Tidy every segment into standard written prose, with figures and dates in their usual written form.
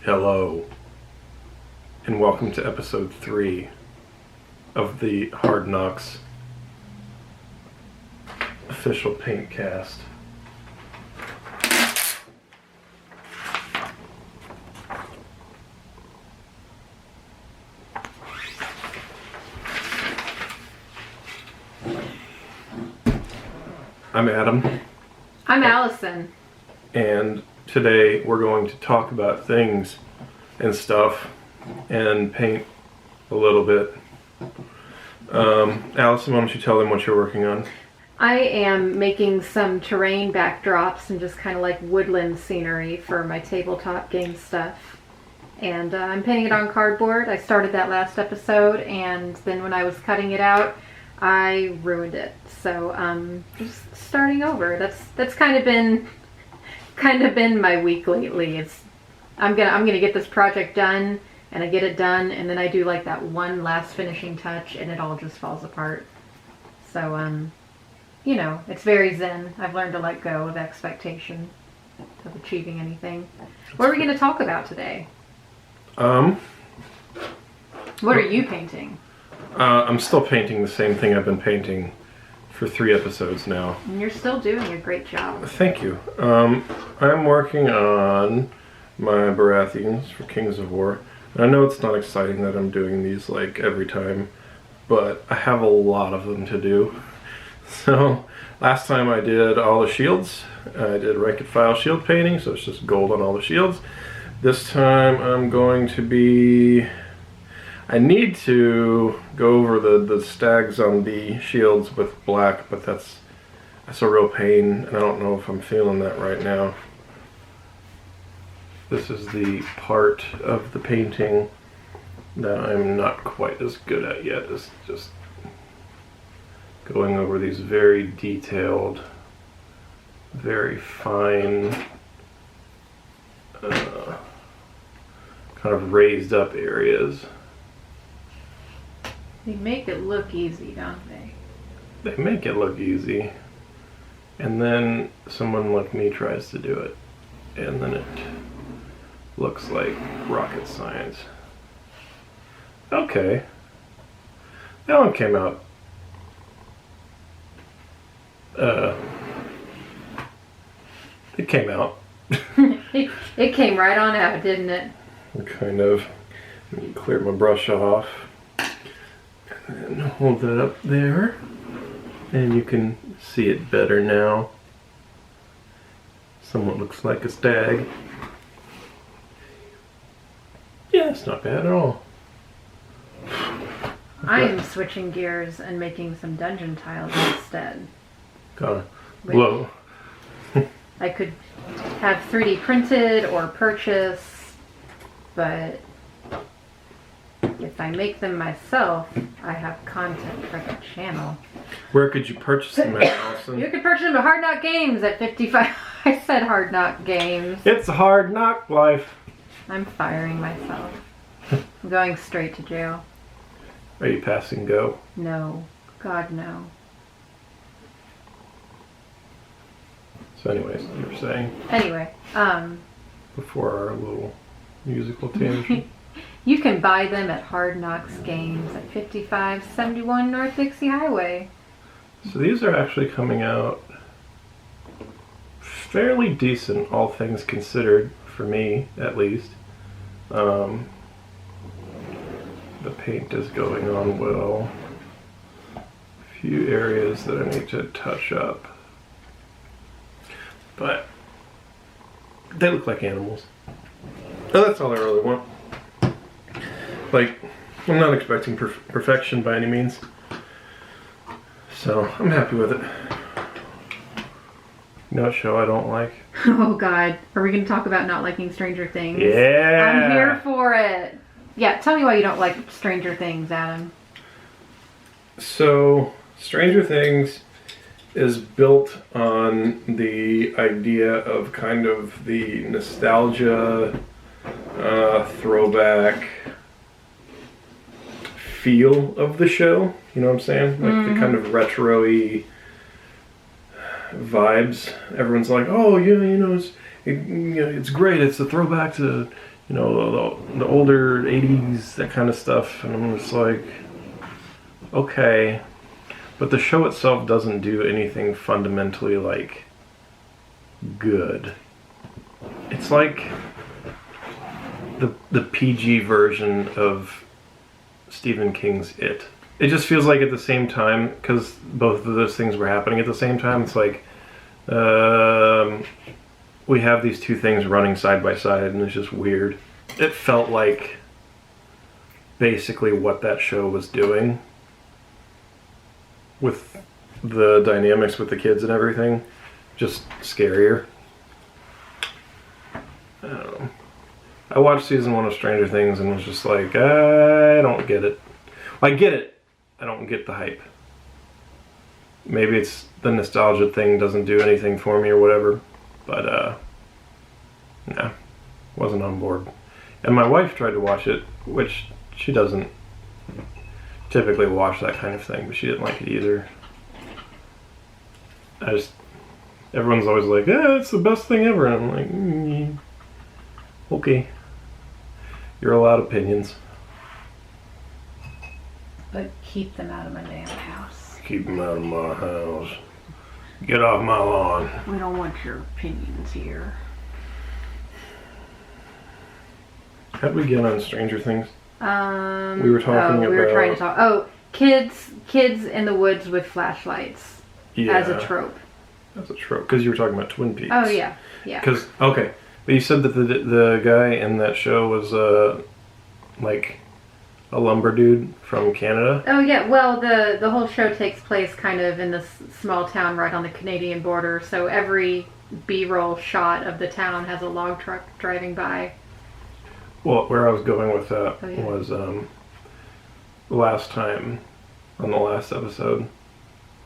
Hello, and welcome to episode 3 of the Hard Knox official Paintcast. I'm Adam. I'm Allison. And today we're going to talk about things and stuff and paint a little bit. Allison, why don't you tell them what you're working on? I am making some terrain backdrops and just kind of like woodland scenery for my tabletop game stuff. And I'm painting it on cardboard. I started that last episode, and then when I was cutting it out, I ruined it. So just starting over. That's kind of been my week lately. I'm gonna get this project done, and I get it done, and then I do like that one last finishing touch, and it all just falls apart. So it's very zen. I've learned to let go of expectation of achieving anything. What are we gonna talk about today? What are you painting? I'm still painting the same thing I've been painting for 3 episodes now. And you're still doing a great job. Thank you. I'm working on my Baratheons for Kings of War. And I know it's not exciting that I'm doing these like every time, but I have a lot of them to do. So last time I did all the shields. I did rank and file shield painting, so it's just gold on all the shields. This time I'm going to be... I need to go over the stags on the shields with black, but that's a real pain, and I don't know if I'm feeling that right now. This is the part of the painting that I'm not quite as good at yet, is just going over these very detailed, very fine, kind of raised up areas. They make it look easy, don't they? They make it look easy, and then someone like me tries to do it, and then it looks like rocket science. Okay. That one came out. It came out. It came right on out, didn't it? Kind of. Let me clear my brush off. And hold that up there. And you can see it better now. Somewhat looks like a stag. Yeah, it's not bad at all. I am switching gears and making some dungeon tiles instead. Gotta blow. I could have 3D printed or purchase, but if I make them myself, I have content for the channel. Where could you purchase them at, Allison? You could purchase them at Hard Knock Games at 55. I said Hard Knock Games. It's a hard knock life. I'm firing myself. I'm going straight to jail. Are you passing go? No. God, no. So anyways, you were saying? Anyway, Before our little musical tangent. you can buy them at Hard Knocks Games at 5571 North Dixie Highway. So these are actually coming out fairly decent, all things considered, for me at least. The paint is going on well. A few areas that I need to touch up. But they look like animals. Oh, that's all I really want. Like, I'm not expecting perfection by any means. So, I'm happy with it. You know what show I don't like? Oh God, are we going to talk about not liking Stranger Things? Yeah! I'm here for it. Yeah, tell me why you don't like Stranger Things, Adam. So, Stranger Things is built on the idea of kind of the nostalgia, throwback feel of the show. You know what I'm saying? Like the kind of retro-y vibes. Everyone's like, oh, yeah, you know, it's great. It's a throwback to, the older 80s, that kind of stuff. And I'm just like, okay. But the show itself doesn't do anything fundamentally, like, good. It's like the PG version of Stephen King's It. It just feels like at the same time, because both of those things were happening at the same time, it's like, we have these two things running side by side, and it's just weird. It felt like basically what that show was doing with the dynamics with the kids and everything, just scarier. I don't know. I watched season 1 of Stranger Things and was just like, I don't get it. I get it. I don't get the hype. Maybe it's the nostalgia thing doesn't do anything for me or whatever, but nah, wasn't on board. And my wife tried to watch it, which she doesn't typically watch that kind of thing, but she didn't like it either. Everyone's always like, it's the best thing ever, and I'm like, okay, you're allowed opinions. But keep them out of my damn house. Keep them out of my house. Get off my lawn. We don't want your opinions here. How'd we get on Stranger Things? We were trying to talk. Oh, kids in the woods with flashlights as a trope. As a trope, because you were talking about Twin Peaks. Oh yeah. Because but you said that the guy in that show was like a lumber dude from Canada. Oh yeah. Well, the whole show takes place kind of in this small town right on the Canadian border. So every B-roll shot of the town has a log truck driving by. Well, where I was going with that was last time on the last episode,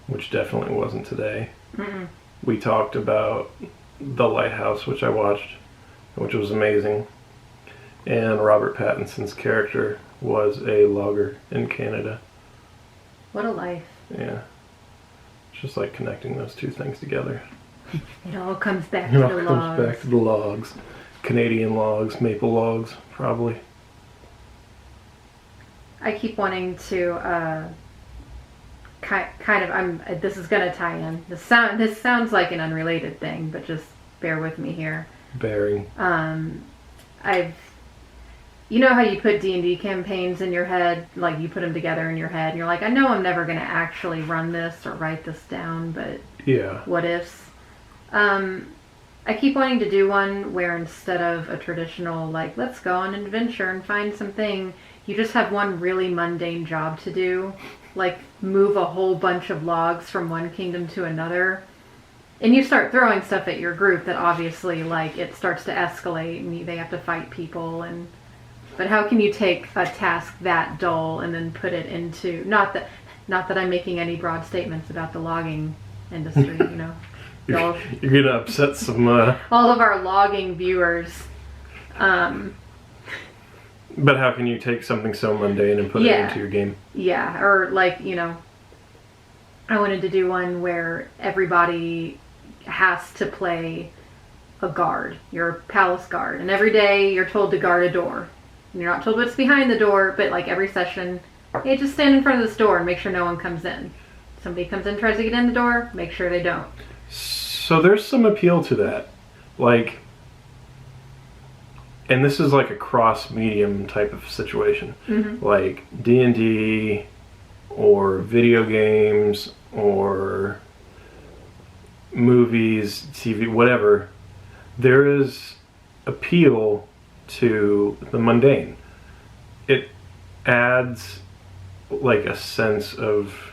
which definitely wasn't today. Mm-mm. We talked about The Lighthouse, which I watched, which was amazing. And Robert Pattinson's character was a logger in Canada. What a life. Yeah. It's just like connecting those two things together. It all comes back to the logs. It all comes back to the logs. Canadian logs, maple logs, probably. I keep wanting to this is going to tie in. This sounds like an unrelated thing, but just bear with me here. Bearing. You know how you put D&D campaigns in your head, like you put them together in your head, and you're like, I know I'm never going to actually run this or write this down, but yeah. What ifs? I keep wanting to do one where instead of a traditional, like, let's go on an adventure and find something, you just have one really mundane job to do, like move a whole bunch of logs from one kingdom to another. And you start throwing stuff at your group that obviously, like, it starts to escalate and they have to fight people. But how can you take a task that dull and then put it into, not that I'm making any broad statements about the logging industry, You're going to upset some... all of our logging viewers. But how can you take something so mundane and put it into your game? Yeah, or like, I wanted to do one where everybody has to play a guard. You're a palace guard. And every day you're told to guard a door. And you're not told what's behind the door, but like every session, hey, just stand in front of this door and make sure no one comes in. Somebody comes in, tries to get in the door, make sure they don't. So there's some appeal to that. Like, and this is like a cross-medium type of situation. Mm-hmm. Like D&D or video games or movies, TV, whatever. There is appeal to the mundane. It adds like a sense of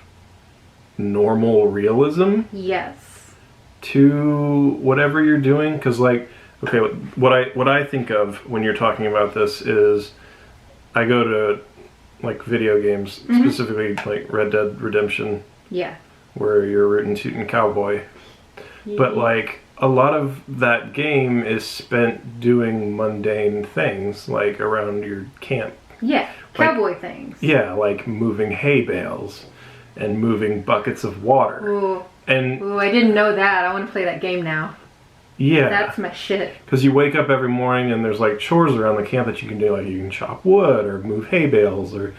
normal realism. Yes. To whatever you're doing, because like, okay, what I think of when you're talking about this is, I go to like video games, mm-hmm. specifically like Red Dead Redemption. Yeah. Where you're rootin' tootin' cowboy. Yeah. But like a lot of that game is spent doing mundane things, like around your camp. Yeah, cowboy things. Yeah, like moving hay bales and moving buckets of water. Ooh. And I didn't know that. I want to play that game now. Yeah. That's my shit. Because you wake up every morning and there's like chores around the camp that you can do. Like you can chop wood or move hay bales or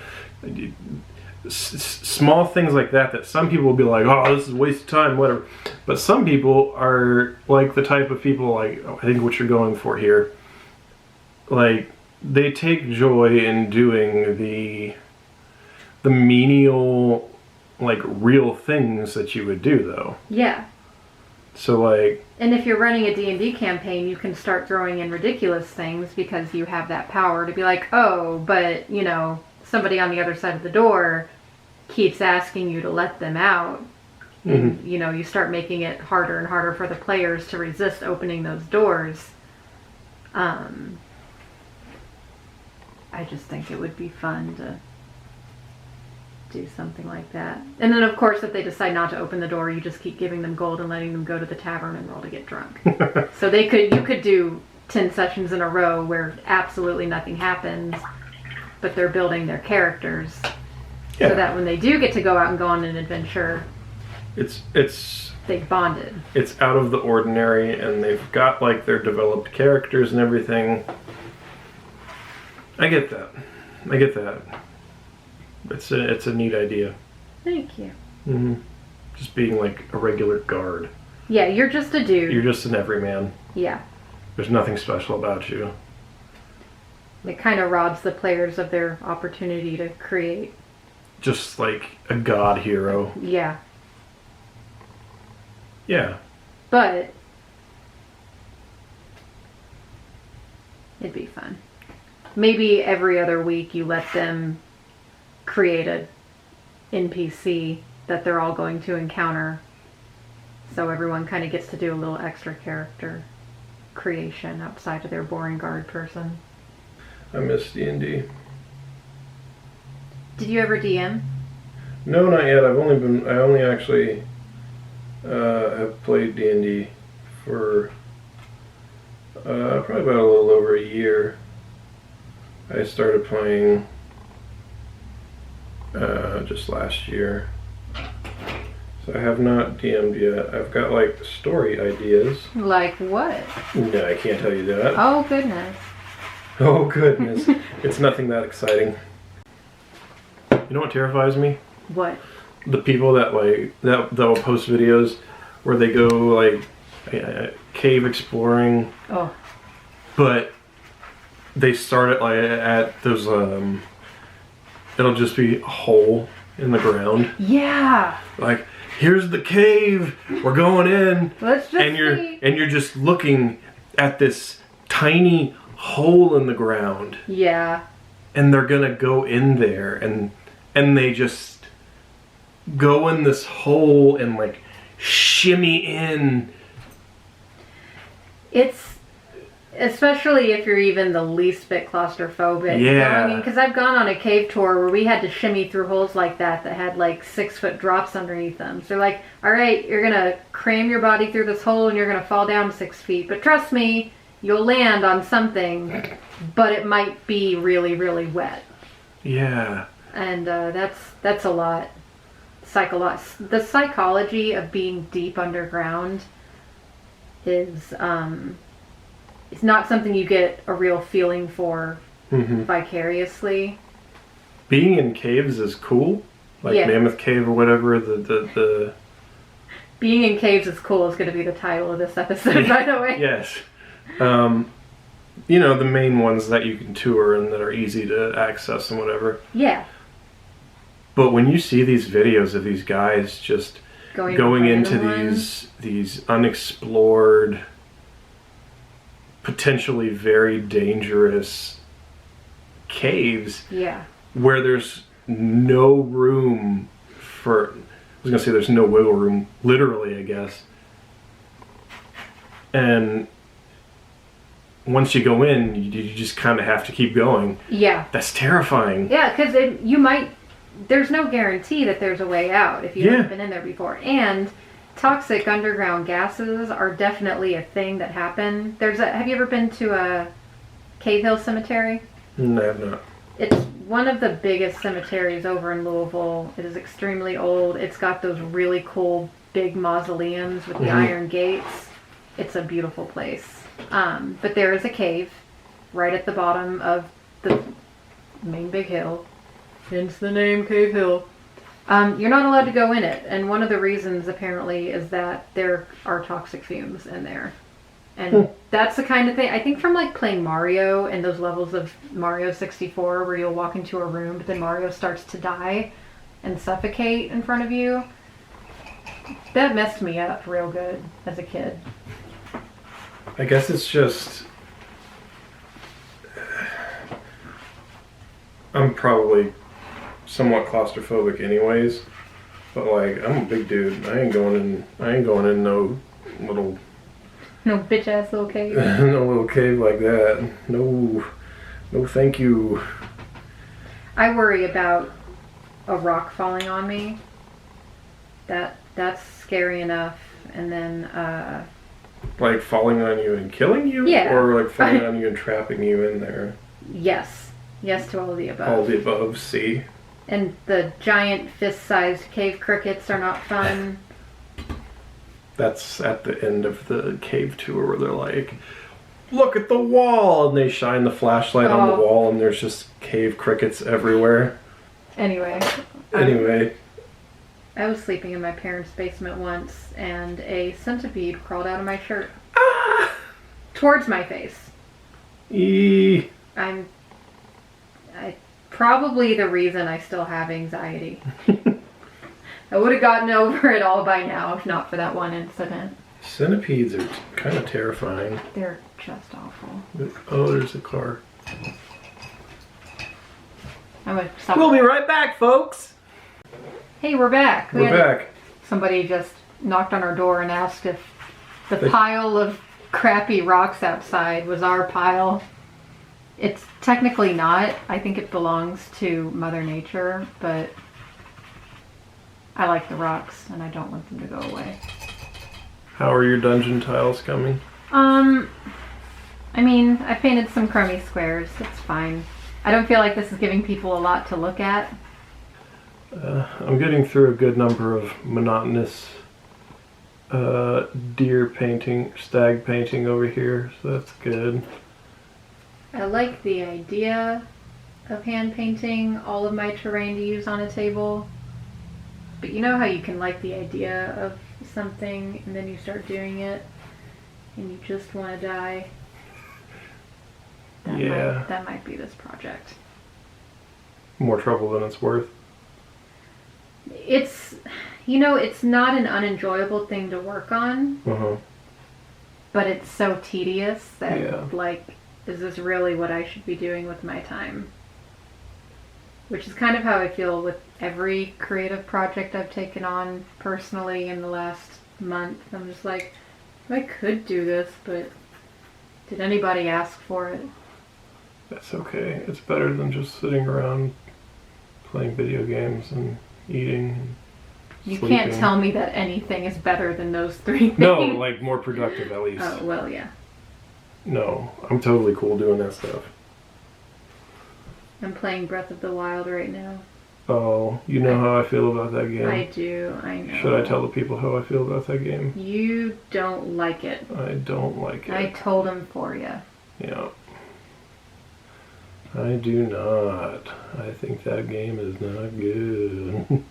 small things like that some people will be like, oh, this is a waste of time, whatever. But some people are like the type of people, like, I think what you're going for here. Like, they take joy in doing the menial, like, real things that you would do, though. Yeah. So, like... And if you're running a D&D campaign, you can start throwing in ridiculous things because you have that power to be like, oh, but, you know, somebody on the other side of the door keeps asking you to let them out. And, you know, you start making it harder and harder for the players to resist opening those doors. I just think it would be fun to do something like that. And then, of course, if they decide not to open the door, you just keep giving them gold and letting them go to the tavern and roll to get drunk. So you could do 10 sessions in a row where absolutely nothing happens, but they're building their characters. Yeah. So that when they do get to go out and go on an adventure, they've bonded. It's out of the ordinary, and they've got like their developed characters and everything. I get that. It's a neat idea. Thank you. Mm-hmm. Just being like a regular guard. Yeah, you're just a dude. You're just an everyman. Yeah. There's nothing special about you. It kind of robs the players of their opportunity to create. Just like a god hero. Yeah. Yeah. But it'd be fun. Maybe every other week you let them create a NPC that they're all going to encounter. So everyone kind of gets to do a little extra character creation outside of their boring guard person. I miss D&D. Did you ever DM? No, not yet. I only actually have played D&D for probably about a little over a year. I started playing just last year. So I have not DM'd yet. I've got like story ideas. Like what? No, I can't tell you that. Oh goodness. Oh goodness. It's nothing that exciting. You know what terrifies me? What? The people that will post videos where they go like cave exploring. Oh. But they start it like at those it'll just be a hole in the ground. Yeah. Like, here's the cave. We're going in. Let's just see. And you're just looking at this tiny hole in the ground. Yeah. And they're gonna go in there and they just go in this hole and like shimmy in. It's especially if you're even the least bit claustrophobic. Yeah. You know what I mean? Because I've gone on a cave tour where we had to shimmy through holes like that had like 6-foot drops underneath them. So like, all right, you're going to cram your body through this hole and you're going to fall down 6 feet. But trust me, you'll land on something, but it might be really, really wet. Yeah. And that's a lot. The psychology of being deep underground is... it's not something you get a real feeling for vicariously. Being in caves is cool. Like Mammoth Cave or whatever. The Being in caves is cool is going to be the title of this episode, by the way. Yes. You know, the main ones that you can tour and that are easy to access and whatever. Yeah. But when you see these videos of these guys just going into these unexplored, potentially very dangerous caves, where there's no room for, I was gonna say there's no wiggle room, literally, I guess. And once you go in, you just kind of have to keep going. Yeah. That's terrifying. Yeah, because there's no guarantee that there's a way out if you haven't been in there before. And toxic underground gases are definitely a thing that happen. Have you ever been to a Cave Hill Cemetery? No, I have not. It's one of the biggest cemeteries over in Louisville. It is extremely old. It's got those really cool big mausoleums with the iron gates. it's a beautiful place. But there is a cave right at the bottom of the main big hill. Hence the name Cave Hill. You're not allowed to go in it, and one of the reasons apparently is that there are toxic fumes in there. And that's the kind of thing, I think from like playing Mario and those levels of Mario 64 where you'll walk into a room but then Mario starts to die and suffocate in front of you. That messed me up real good as a kid. I guess it's just... I'm probably somewhat claustrophobic anyways, but like I'm a big dude. I ain't going in no little bitch ass little cave. no little cave like that. No thank you. I worry about a rock falling on me. That's scary enough. And then like falling on you and killing you? Yeah. Or like falling on you and trapping you in there? Yes to all of the above. All the above, see? And the giant fist-sized cave crickets are not fun. That's at the end of the cave tour where they're like, look at the wall! And they shine the flashlight on the wall and there's just cave crickets everywhere. Anyway. I was sleeping in my parents' basement once and a centipede crawled out of my shirt. Ah! Towards my face. Eee. Probably the reason I still have anxiety. I would have gotten over it all by now if not for that one incident. Centipedes are kind of terrifying. They're just awful. Oh, there's a car. I'm gonna stop. We'll be right back, folks. Hey, we're back. We're back. Somebody just knocked on our door and asked if the pile of crappy rocks outside was our pile. It's technically not. I think it belongs to Mother Nature, but I like the rocks and I don't want them to go away. How are your dungeon tiles coming? I mean, I painted some crummy squares. It's fine. I don't feel like this is giving people a lot to look at. I'm getting through a good number of monotonous deer painting, stag painting over here, so that's good. I like the idea of hand painting all of my terrain to use on a table. But you know how you can like the idea of something and then you start doing it and you just want to die? That might be this project. More trouble than it's worth. It's not an unenjoyable thing to work on. But it's so tedious that is this really what I should be doing with my time? Which is kind of how I feel with every creative project I've taken on personally in the last month. I'm just like, I could do this, but did anybody ask for it? That's okay. It's better than just sitting around playing video games and eating and You sleeping. Can't tell me that anything is better than those three things. No, like more productive at least. Oh, well, yeah. No, I'm totally cool doing that stuff. I'm playing Breath of the Wild right now. Oh, you know how I feel about that game? I do, I know. Should I tell the people how I feel about that game? You don't like it. I don't like it. I told him for you. Yeah. I do not. I think that game is not good.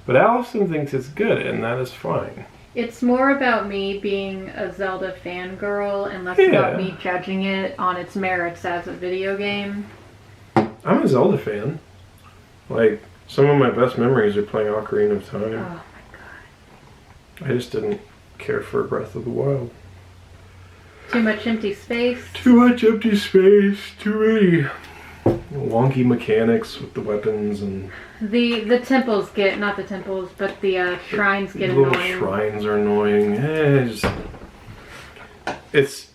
But Allison thinks it's good, and that is fine. It's more about me being a Zelda fangirl and less about me judging it on its merits as a video game. I'm a Zelda fan. Like, some of my best memories are playing Ocarina of Time. Oh my god. I just didn't care for Breath of the Wild. Too much empty space. Too much empty space. Too many wonky mechanics with the weapons and... The temples get, not the temples, but the shrines get annoying. Little Shrines are annoying. It's...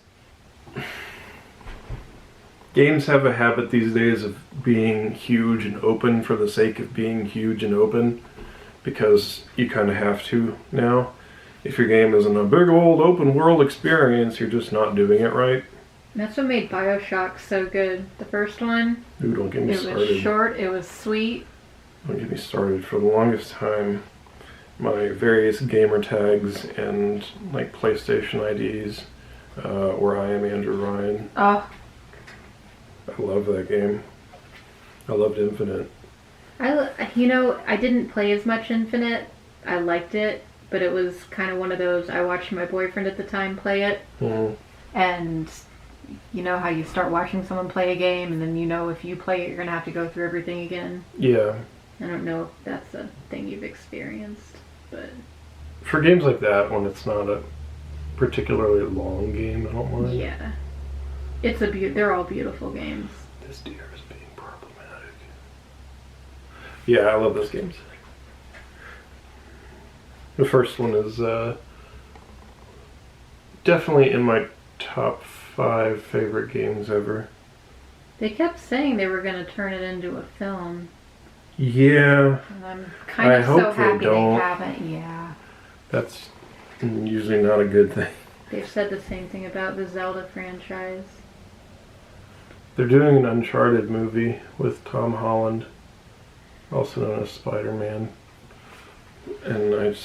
Games have a habit these days of being huge and open for the sake of being huge and open, because you kind of have to now. If your game isn't a big old open world experience, you're just not doing it right. That's what made BioShock so good. The first one. Ooh, don't get me started. It was short, it was sweet. Don't get me started. For the longest time, my various gamer tags and like PlayStation IDs Where I Am Andrew Ryan. Oh, I love that game. I loved Infinite. I didn't play as much Infinite. I liked it, but it was kind of one of those, I watched my boyfriend at the time play it, and you know how you start watching someone play a game, and then if you play it, you're going to have to go through everything again. Yeah. I don't know if that's a thing you've experienced, but... For games like that, when it's not a particularly long game, I don't mind. Yeah. They're all beautiful games. This deer is being problematic. Yeah, I love those games. The first one is definitely in my top 5 favorite games ever. They kept saying they were going to turn it into a film. Yeah. And I'm kind of so happy they haven't. Yeah. That's usually not a good thing. They've said the same thing about the Zelda franchise. They're doing an Uncharted movie with Tom Holland, also known as Spider-Man. And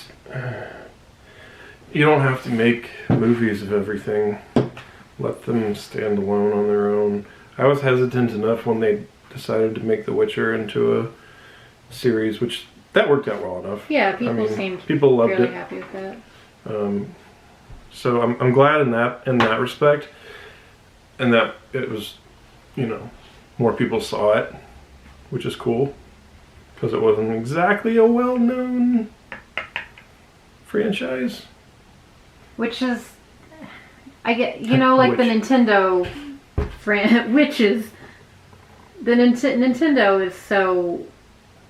you don't have to make movies of everything. Let them stand alone on their own. I was hesitant enough when they decided to make The Witcher into a series, which that worked out well enough. Yeah, seemed people loved really it. Happy with that. So I'm glad in that respect, and that it was, more people saw it, which is cool, because it wasn't exactly a well-known franchise. Which is, I get, like the Nintendo Nintendo is so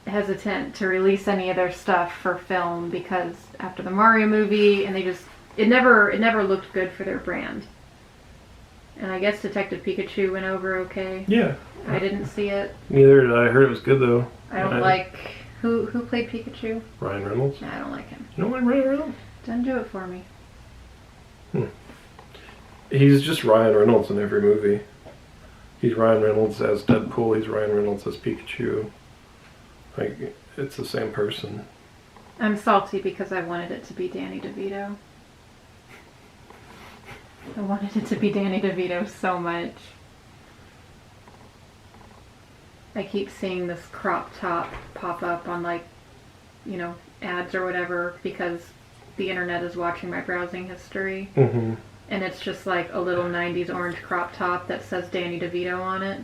hesitant to release any of their stuff for film because after the Mario movie, and it never looked good for their brand. And I guess Detective Pikachu went over okay. Yeah. I didn't see it. Neither did I. I heard it was good though. I don't like who played Pikachu? Ryan Reynolds. I don't like him. You don't like Ryan Reynolds? Doesn't do it for me. He's just Ryan Reynolds in every movie. He's Ryan Reynolds as Deadpool. He's Ryan Reynolds as Pikachu. Like, it's the same person. I'm salty because I wanted it to be Danny DeVito. I wanted it to be Danny DeVito so much. I keep seeing this crop top pop up on ads or whatever because the internet is watching my browsing history. Mm-hmm. And it's just like a little 90s orange crop top that says Danny DeVito on it.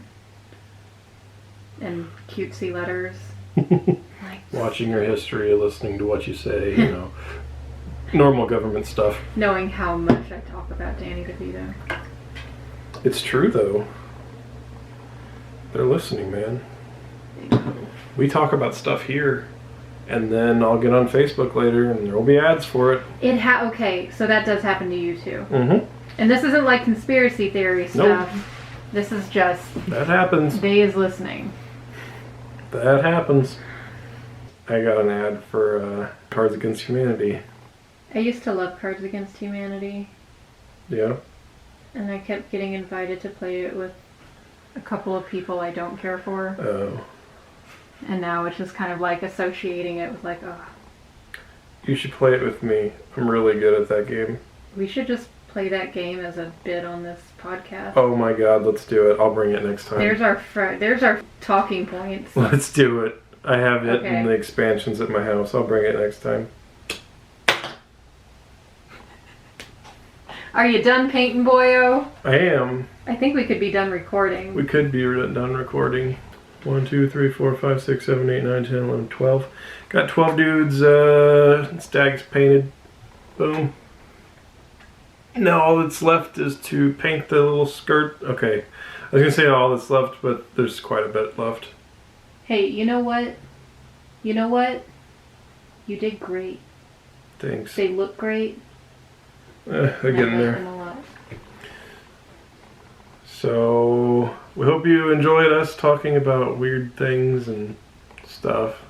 And cutesy letters. Watching your history, listening to what you say, normal government stuff. Knowing how much I talk about Danny DeVito. It's true, though. They're listening, man. We talk about stuff here, and then I'll get on Facebook later, and there'll be ads for it. Okay, so that does happen to you, too. Mm-hmm. And this isn't like conspiracy theory stuff. Nope. This is just... That happens. They is listening. That happens. I got an ad for Cards Against Humanity. I used to love Cards Against Humanity. Yeah. And I kept getting invited to play it with a couple of people I don't care for. Oh. And now it's just kind of like associating it with You should play it with me. I'm really good at that game. We should just play that game as a bit on this podcast. Oh my god, let's do it. I'll bring it next time. There's our talking points. Let's do it. I have it in the expansions at my house. I'll bring it next time. Are you done painting, boyo? I am. I think we could be done recording. We could be done recording. 1, 2, 3, 4, 5, 6, 7, 8, 9, 10, 11, 12. Got 12 dudes, stags painted. Boom. Now all that's left is to paint the little skirt. Okay. I was going to say all that's left, but there's quite a bit left. Hey, you know what? You did great. Thanks. They look great. They're getting there. Them a lot. So, we hope you enjoyed us talking about weird things and stuff.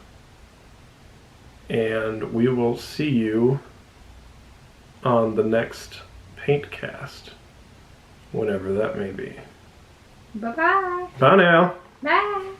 And we will see you on the next Paintcast, whenever that may be. Bye-bye. Bye now. Bye.